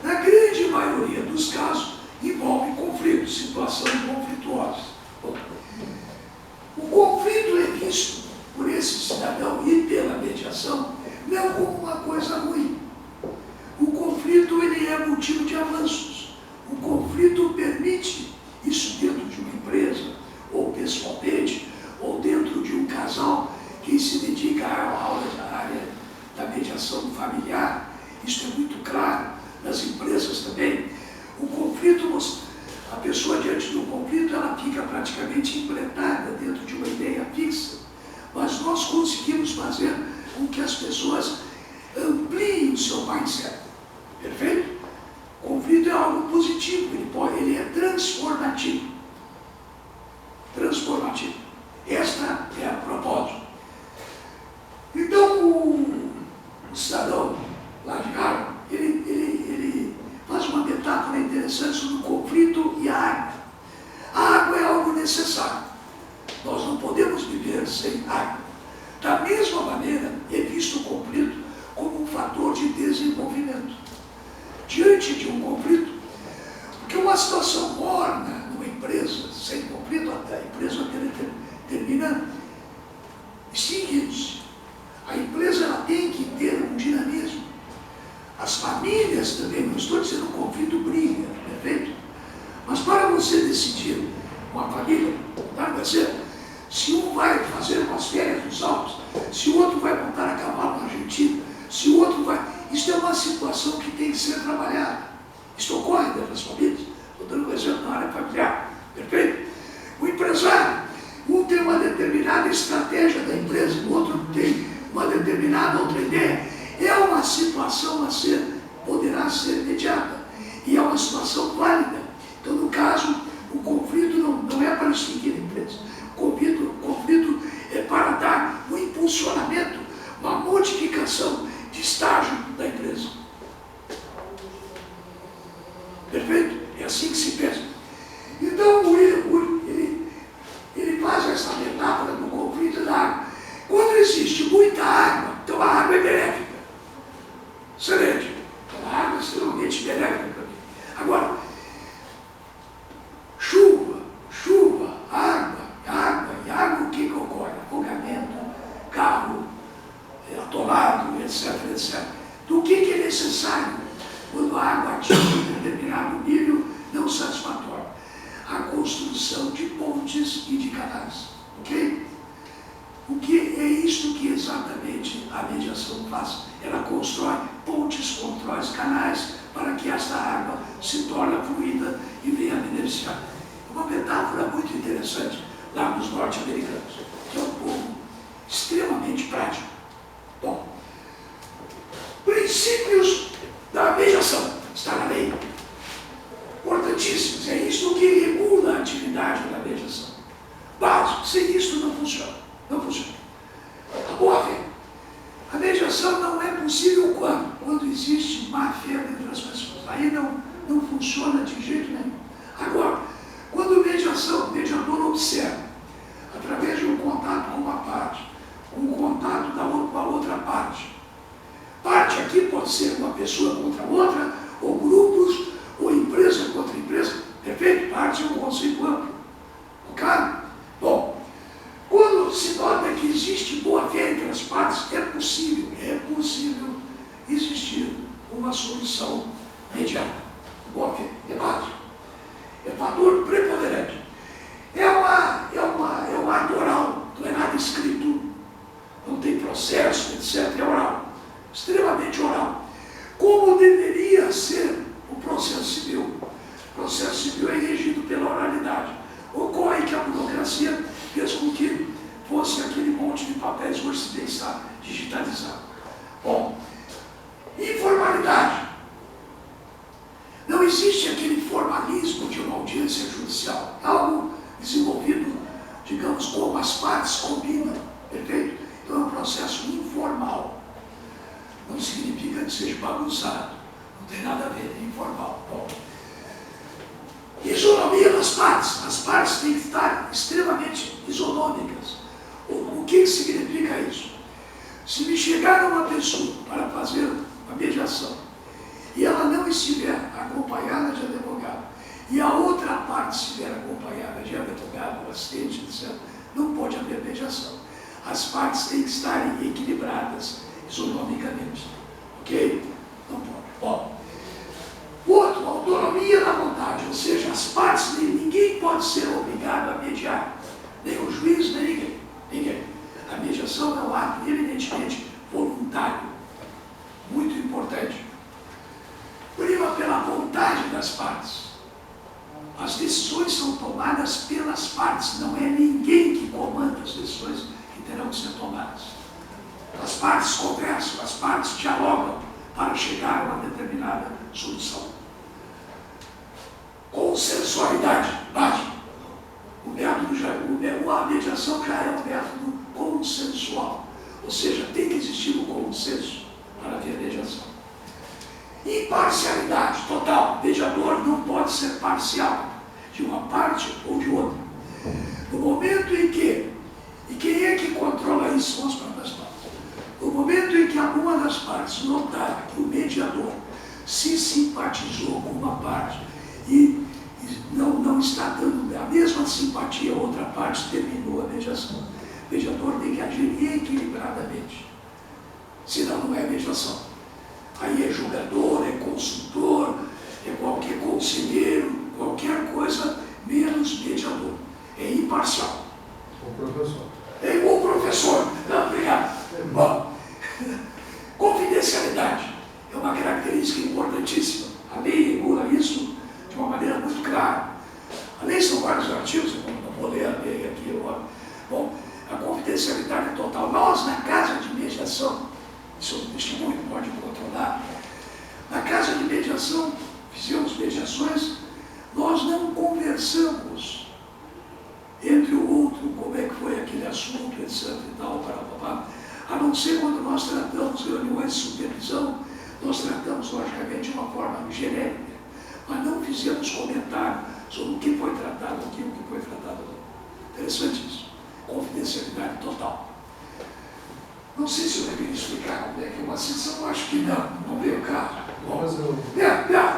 na grande maioria dos casos, envolve conflitos, situações conflituosas. Bom, o conflito é visto por esse cidadão e pela mediação não como uma coisa ruim. O conflito ele é motivo de avanços. O conflito permite, isso dentro de uma empresa, ou pessoalmente, ou dentro de um casal que se dedica à área da mediação familiar. Isso é muito claro nas empresas também. O conflito, a pessoa diante do conflito, ela fica praticamente empletada dentro de uma ideia fixa. Mas nós conseguimos fazer com que as pessoas ampliem o seu mindset. Perfeito? O conflito é algo positivo, ele é transformativo. Transformativo. Esta é a propósito. Então, o cidadão lá de Harvard, ele faz uma metáfora interessante sobre o conflito e a água. A água é algo necessário. Nós não podemos viver sem água. Da mesma maneira, é visto o conflito como um fator de desenvolvimento. Diante de um conflito, porque uma situação morna numa empresa, sem conflito, a empresa termina extinguindo-se. A empresa ela tem que ter um dinamismo. As famílias também, não estou dizendo conflito, briga, perfeito? Mas para você decidir uma família, vai ser, se um vai fazer umas férias nos Alpes, se o outro vai montar a cavalo na Argentina, se o outro vai... Isso é uma situação que tem que ser trabalhada. Isso ocorre dentro das famílias. Estou dando um exemplo na área familiar, perfeito? O empresário, um tem uma determinada estratégia da empresa, o outro tem uma determinada outra ideia. É uma situação a ser, poderá ser mediada. E é uma situação válida. Então, no caso, o conflito não é para extinguir a empresa. O conflito é para dar um impulsionamento, uma modificação de estágio da empresa. Perfeito? É assim que se pensa. Então, ele faz essa metáfora do conflito da água. Quando existe muita água, então a água é benéfica. Excelente. Então, a água é extremamente benéfica para mim. Agora, chuva, água, o que ocorre? Afogamento, carro, atolado, etc, etc. Do que é necessário quando a água atinge um determinado nível não satisfatório? A construção de pontes e de canais. Ok? O que é isto que exatamente a mediação faz? Ela constrói pontes, constrói canais para que esta água se torne fluida e venha beneficiar. Uma metáfora muito interessante lá nos norte-americanos, que é um povo extremamente prático. Bom, princípios da mediação, está na lei. Importantíssimos, é isso que regula a atividade da mediação. Básico, sem isso não funciona. Não funciona. A boa fé. A mediação não é possível quando existe má fé entre as pessoas. Aí não funciona de jeito nenhum. Agora, quando o mediador observa, através de um contato com uma parte, um contato com a outra parte. Parte aqui pode ser uma pessoa contra outra, ou grupos, ou empresa contra empresa. Perfeito? Parte é um conceito amplo. Ok? Bom, quando se nota que existe boa fé entre as partes, é possível existir uma solução mediada. Boa fé, é básico. É fator preponderante. É um ato oral, não é nada escrito, não tem processo, etc. É oral, extremamente oral. Como deveria ser o processo civil? O processo civil é regido pela oralidade. Ocorre que a burocracia fez com que fosse aquele monte de papéis, hoje se está digitalizado. Bom, informalidade. Não existe aquele formalismo de uma audiência judicial. Algo desenvolvido, digamos, como as partes combinam. Perfeito? Então é um processo informal. Não significa que seja bagunçado. Não tem nada a ver, é informal. Bom, isonomia das partes. As partes têm que estar extremamente isonômicas. O que significa isso? Se me chegar uma pessoa para fazer a mediação e ela não estiver acompanhada de advogado, e a outra parte estiver acompanhada de advogado, assistente, etc., não pode haver mediação. As partes têm que estarem equilibradas isonomicamente. Ok? Não pode. Bom, outro, autonomia da vontade, ou seja, as partes, ninguém pode ser obrigado a mediar, nem o juiz, nem ninguém. Ninguém. A mediação é um ato eminentemente voluntário, muito importante. Prima pela vontade das partes. As decisões são tomadas pelas partes, não é ninguém que comanda as decisões que terão que ser tomadas. As partes conversam, as partes dialogam para chegar a uma determinada solução. Consensualidade, básica. A mediação já é um método consensual, ou seja, tem que existir um consenso para haver mediação. Imparcialidade total. Mediador não pode ser parcial de uma parte ou de outra. No momento em que, e quem é que controla isso são as próprias partes. No momento em que alguma das partes notar que o mediador se simpatizou com uma parte e não está dando a mesma simpatia a outra parte, terminou a mediação. O mediador tem que agir equilibradamente, senão não é mediação. Aí é julgador, é consultor, é qualquer conselheiro, qualquer coisa menos mediador. É imparcial. O professor. É igual professor. Não, obrigado. Bom, confidencialidade é uma característica importantíssima. A lei regula isso de uma maneira muito clara. A lei são vários artigos, eu não vou ler a lei aqui agora. Bom, a confidencialidade é total. Nós, na casa de mediação, isso o testemunho pode controlar, na casa de mediação, fizemos mediações, nós não conversamos entre o outro, como é que foi aquele assunto, etc. e tal, a não ser quando nós tratamos reuniões de supervisão, nós tratamos, logicamente, de uma forma genérica, mas não fizemos comentário sobre o que foi tratado aqui, o que foi tratado ali. Interessante isso. Confidencialidade total. Não sei se eu deveria explicar como é que é uma sessão, acho que não veio o caso. Bom,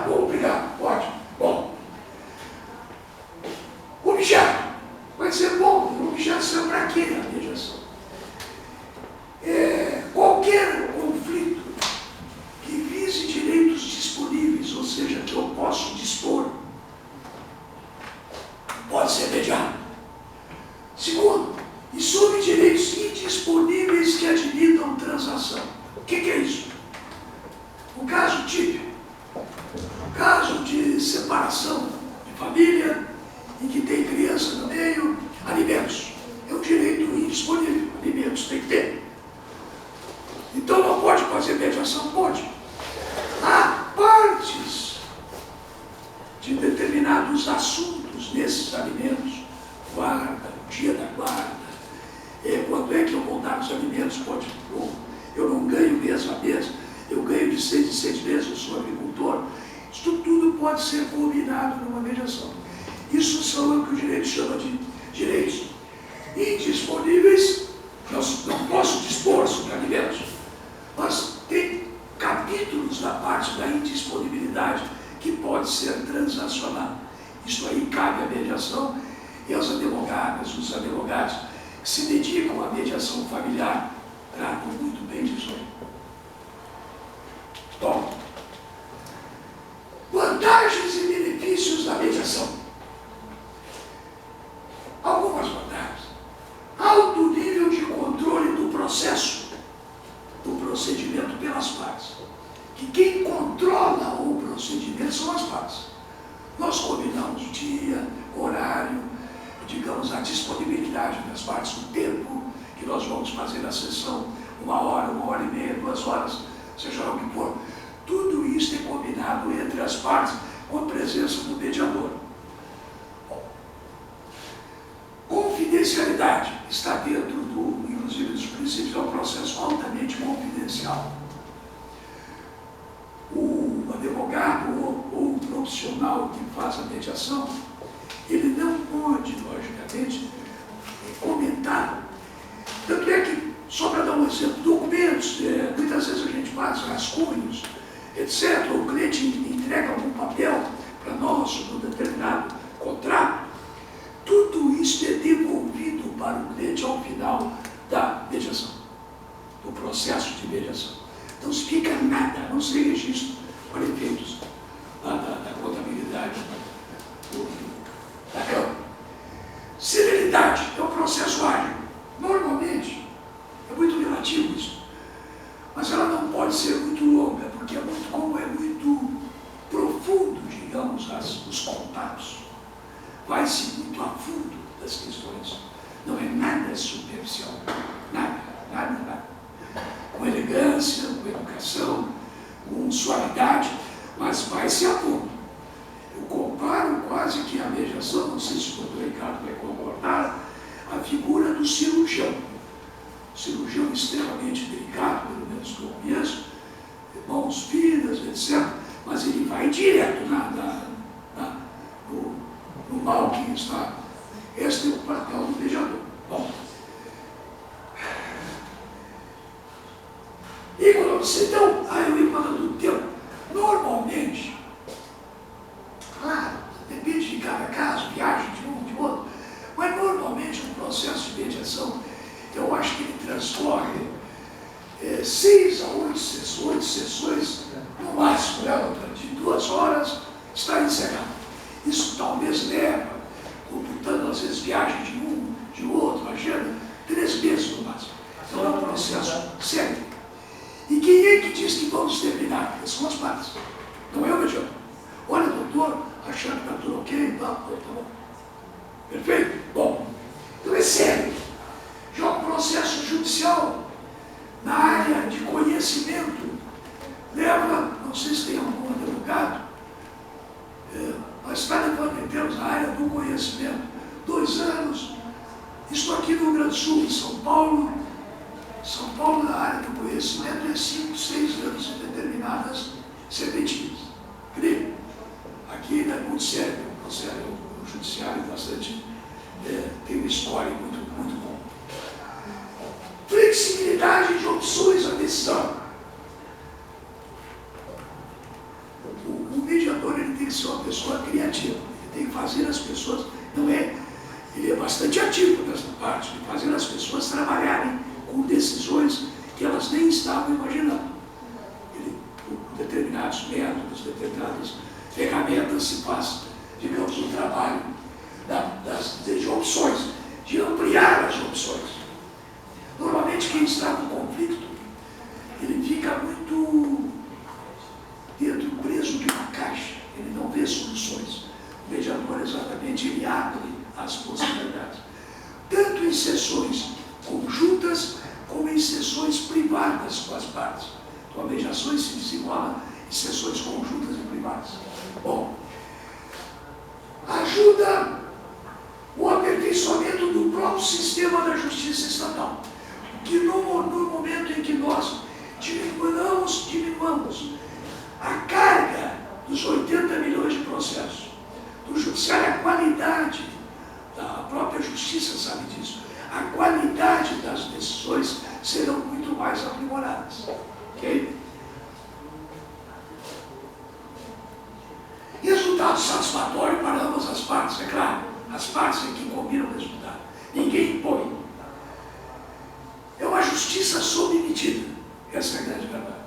bom, obrigado, ótimo. Bom, objeto. Vai ser bom, o objeto serve para quê na mediação? Qualquer conflito que vise direitos disponíveis, ou seja, que eu posso dispor, pode ser mediado. Segundo, e sobre direitos indisponíveis que admitam transação. O que é isso? O caso típico, o caso de separação de família, em que tem criança no meio, alimentos. É um direito indisponível, alimentos tem que ter. Então não pode fazer mediação? Pode. Há partes de determinados assuntos nesses alimentos, guarda, o dia da guarda, quando é que eu vou dar os alimentos, pode, eu não ganho mês a mês, eu ganho de 6 em 6 meses, eu sou agricultor. Isso tudo pode ser combinado numa mediação. Isso são o que o direito chama de direitos indisponíveis. Não posso dispor sobre alimentos, mas tem capítulos da parte da indisponibilidade que pode ser transacionado. Isso aí cabe à mediação e aos advogados, os advogados que se dedicam à mediação familiar tratam muito bem disso aí. Bom, vantagens e benefícios da mediação. Algumas vantagens. Alto nível de controle do processo, do procedimento pelas partes. Que quem controla o procedimento são as partes. Nós combinamos o dia, horário, digamos, a disponibilidade das partes, o tempo que nós vamos fazer a sessão, 1 hora e meia, 2 horas, seja lá o que for. Tudo isso é combinado entre as partes com a presença do mediador. Confidencialidade está dentro inclusive, dos princípios, é um processo altamente confidencial. O advogado ou o profissional que faz a mediação, ele não pode, logicamente, rascunhos, etc., o cliente entrega algum papel para nós sobre um determinado contrato, tudo isso é devolvido para o cliente ao final da mediação, do processo de mediação. Não se fica nada, não se registro para efeitos da contabilidade da Câmara. Celeridade é um processo ágil. Normalmente, é muito relativo isso, mas ela não pode ser muito longa, porque como é muito profundo, digamos, os contatos, vai-se muito a fundo das questões. Não é nada superficial. Nada. Com elegância, com educação, com suavidade, mas vai-se a fundo. Eu comparo quase que a mediação, não sei se o doutor Ricardo vai concordar, a figura do cirurgião. Cirurgião extremamente delicado, pelo menos que eu conheço, mãos finas, etc. Mas ele vai direto no mal que está. Este é o papel do mediador. Bom. E quando você então, eu ia falando do tempo. Normalmente, claro, depende de cada caso, viagem de um, de outro, mas normalmente um processo de mediação, eu acho que ele transcorre 6 a 8 sessões, no máximo, de 2 horas, está encerrado. Isso talvez leva, computando às vezes viagem de um, de outro, agenda, 3 meses no máximo. Então é um processo sério. E quem é que diz que vamos terminar? São as partes. Não é o mediador. Olha, doutor, achando que está tudo ok, tá bom. Perfeito? Bom, então é sério. Já o processo judicial, na área de conhecimento, leva, não sei se tem algum advogado, mas está levando em termos da área do conhecimento, 2 anos. Isso aqui no Rio Grande do Sul, em São Paulo, na área do conhecimento, é 5, 6 anos em determinadas serventias. Creio. Aqui é muito sério, o judiciário bastante, tem uma história muito bom. Flexibilidade de opções à decisão. O mediador ele tem que ser uma pessoa criativa, ele tem que fazer as pessoas, ele é bastante ativo nessa parte, de fazer as pessoas trabalharem com decisões que elas nem estavam imaginando. Com determinados métodos, determinadas ferramentas se faz, digamos, o trabalho de opções, de ampliar as opções. Normalmente quem está no conflito, ele fica muito preso de uma caixa, ele não vê soluções. O mediador, exatamente, ele abre as possibilidades. Tanto em sessões conjuntas, como em sessões privadas com as partes. Então, a mediação se desenrola em sessões conjuntas e privadas. Bom, ajuda o aperfeiçoamento do próprio sistema da justiça estatal, que no momento em que nós diminuamos a carga dos 80 milhões de processos do judiciário, a qualidade da própria justiça sabe disso, a qualidade das decisões serão muito mais aprimoradas. Ok? Resultado satisfatório para ambas as partes, é claro. As partes é que combinam o resultado. Ninguém impõe. É uma justiça sob medida. Essa é a grande verdade.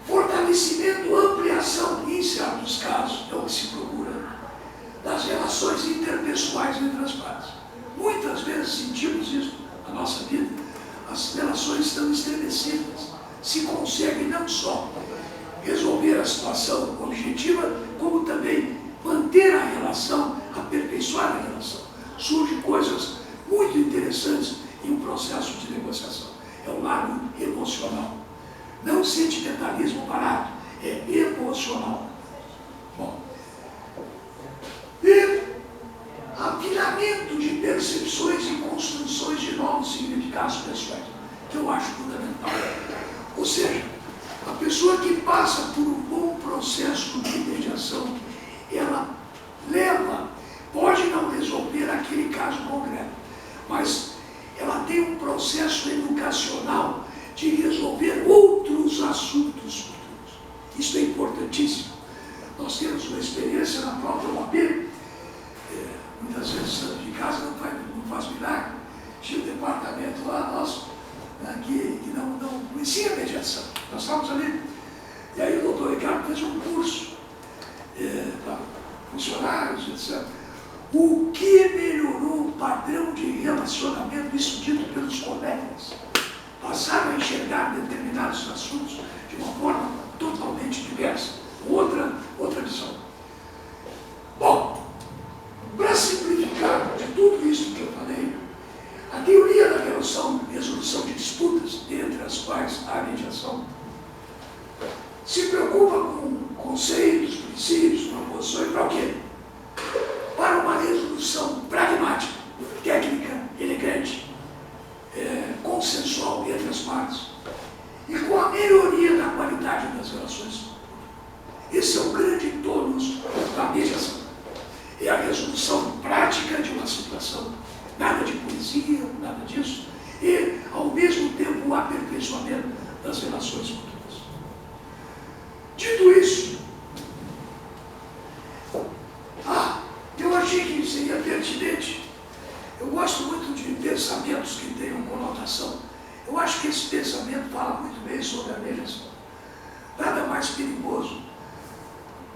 Fortalecimento, ampliação, em certos casos, é o que se procura, das relações interpessoais entre as partes. Muitas vezes sentimos isso na nossa vida. As relações estão estremecidas. Se consegue não só resolver a situação objetiva, como também manter a relação, aperfeiçoar a relação. Surgem coisas muito interessantes em um processo de negociação. É o lado emocional. Não sentimentalismo barato, é emocional. Bom, e afinamento de percepções e construções de novos significados pessoais, que eu acho fundamental. Ou seja, a pessoa que passa por um bom processo de mediação, ela pode não resolver aquele caso concreto, mas ela tem um processo educacional de resolver outros muitas vezes santo de casa não faz milagre. Tinha um departamento lá nosso, né, que não conhecia a mediação. Nós estávamos ali, e aí o doutor Ricardo fez um curso para funcionários, etc. O que melhorou o padrão de relacionamento, isso dito pelos colegas, passaram a enxergar determinados assuntos de uma forma totalmente diversa, outra visão. Bom, para simplificar de tudo isso que eu falei, a teoria da resolução de disputas, entre as quais a mediação, se preocupa com conceitos, princípios, proposições, para o quê? Para uma resolução pragmática, técnica, elegante, consensual entre as partes, e com a melhoria da qualidade das relações. Esse é o grande tônus da mediação. É a resolução prática de uma situação, nada de poesia, nada disso, e, ao mesmo tempo, o aperfeiçoamento das relações futuras. Dito isso, eu achei que seria pertinente. Eu gosto muito de pensamentos que tenham conotação. Eu acho que esse pensamento fala muito bem sobre a mediação. Nada mais perigoso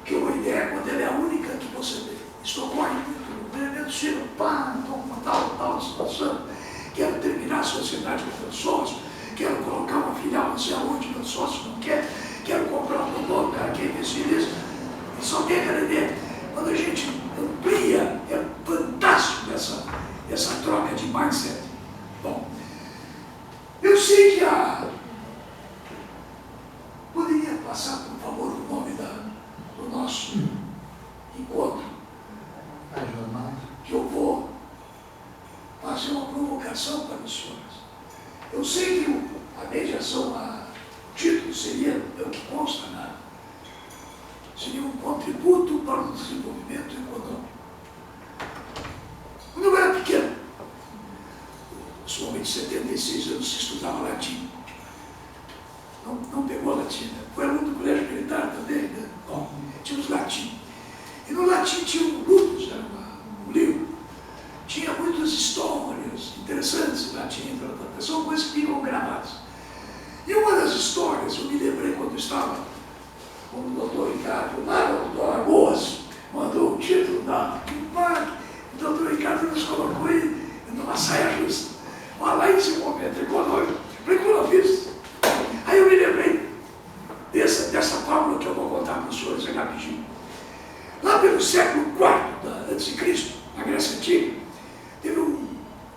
que uma ideia quando ela é a única que você vê. Isso ocorre muito. O elemento chega, pá, então uma tal situação. Quero terminar a sociedade com meus sócios, quero colocar uma filial não sei aonde, meu sócio não quer, quero comprar um robô, o cara quer investir nisso. E só tem aquela ideia. Quando a gente amplia, é fantástico essa troca de mindset. Bom, eu sei que poderia passar, por favor, o nome do nosso encontro, que eu vou fazer uma provocação para os senhores. Eu sei que a mediação, o título seria, é o que consta seria um contributo para o desenvolvimento econômico. Quando eu era pequeno, os homens de 76 anos se estudava latim. Não pegou latim, né? Foi aluno do colégio militar também, né? Bom, tínhamos latim. E no latim tinha um Brutus, era um livro. Tinha muitas histórias interessantes em latim, são coisas que ficam gravadas. E uma das histórias, eu me lembrei quando estava com o doutor Ricardo, lá no doutor Lagoas, mandou o título da PAC, o doutor Ricardo nos colocou numa saia justa. Mas lá em seu momento econômico, economista. Aí eu me lembrei dessa fábula que eu vou contar para os senhores rapidinho. Lá pelo século IV a.C., na Grécia Antiga, teve um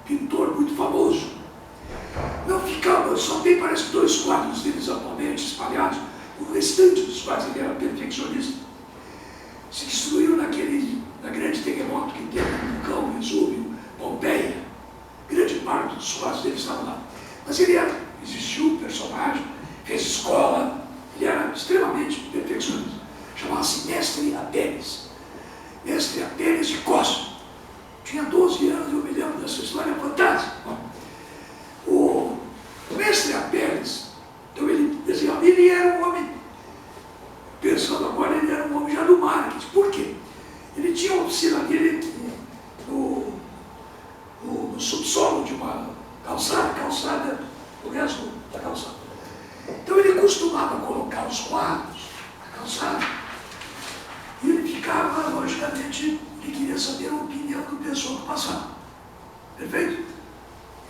pintor muito famoso. Não ficava, só tem parece 2 quadros deles atualmente espalhados, o restante dos quais ele era perfeccionista. Se destruiu na grande terremoto que teve no vulcão Vesúvio, Pompeia. Grande parte dos quadros dele estavam lá. Mas ele existiu, personagem, fez escola, ele era extremamente perfeccionista. Chamava-se Mestre Apelles. Mestre Apelles de Costa. Tinha 12 anos, eu me lembro dessa história fantástica. O Mestre Apelles, então ele desenhava, ele era um homem, pensando agora, ele era um homem já do marketing. Por quê? Ele tinha uma oficina dele no subsolo de uma calçada, o resto da calçada. Então ele costumava colocar os quadros na calçada e ele ficava, logicamente, ele queria saber a opinião do pessoal que passava. Perfeito?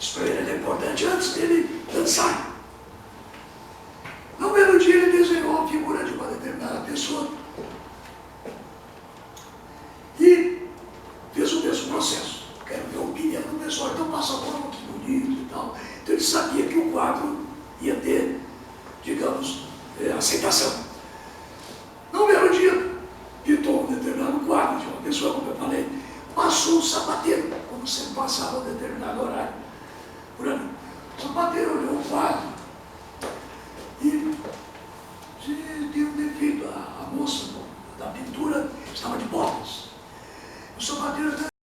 Isso para ele era importante antes dele dançar. Um belo dia ele desenhou a figura de uma determinada pessoa e fez o mesmo processo. Quero ver a opinião do pessoal, então passa a mão, que bonito e tal. Então ele sabia que o quadro ia ter, digamos, aceitação. Um belo dia, pintou um determinado quadro de uma pessoa, como eu falei, passou o sapateiro, como sempre passava um determinado horário por ali. O sapateiro olhou o quadro e deu um defeito. A moça da pintura estava de botas. O sapateiro